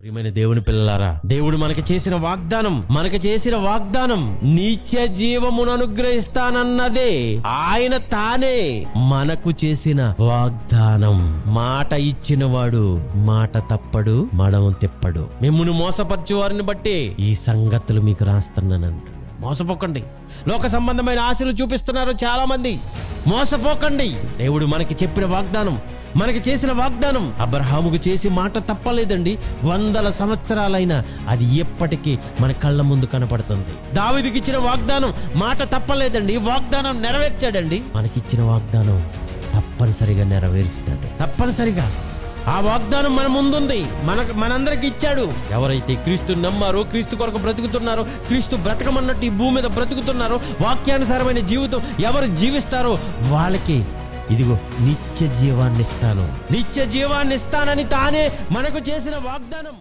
ప్రియమైన దేవుని పిల్లలారా, దేవుడు మనకి చేసిన వాగ్దానం నిత్య జీవమును అనుగ్రహిస్తానన్నదే ఆయన తానే మనకు చేసిన వాగ్దానం. మాట ఇచ్చిన వాడు మాట తప్పడు, మడమ తిప్పడు. మిమ్మును మోసపరచు వారిని బట్టి ఈ సంగతులు మీకు రాస్తున్నానంట. మోసపోకండి. లోక సంబంధమైన ఆశలు చూపిస్తున్నారు చాలా మంది. మోసపోకండి. దేవుడు మనకి చెప్పిన వాగ్దానం, మనకి చేసిన వాగ్దానం అబ్రహాముకు చేసి మాట తప్పలేదండి. 100 సంవత్సరాలైనా అది ఎప్పటికీ మన కళ్ళ ముందు కనపడుతుంది. దావీదుకి ఇచ్చిన వాగ్దానం మాట తప్పలేదండి, వాగ్దానం నెరవేర్చాడండి. మనకిచ్చిన వాగ్దానం తప్పనిసరిగా నెరవేరుస్తాడు. తప్పనిసరిగా ఆ వాగ్దానం మన ముందుంది, మనందరికి ఇచ్చాడు. ఎవరైతే క్రీస్తు నమ్మారో, క్రీస్తు కొరకు బ్రతుకుతున్నారో, క్రీస్తు బ్రతకమన్నట్టు ఈ భూమి మీద బ్రతుకుతున్నారో, వాక్యానుసారమైన జీవితం ఎవరు జీవిస్తారో వాళ్ళకి ఇదిగో నిత్య జీవాన్ని ఇస్తానని తానే మనకు చేసిన వాగ్దానం.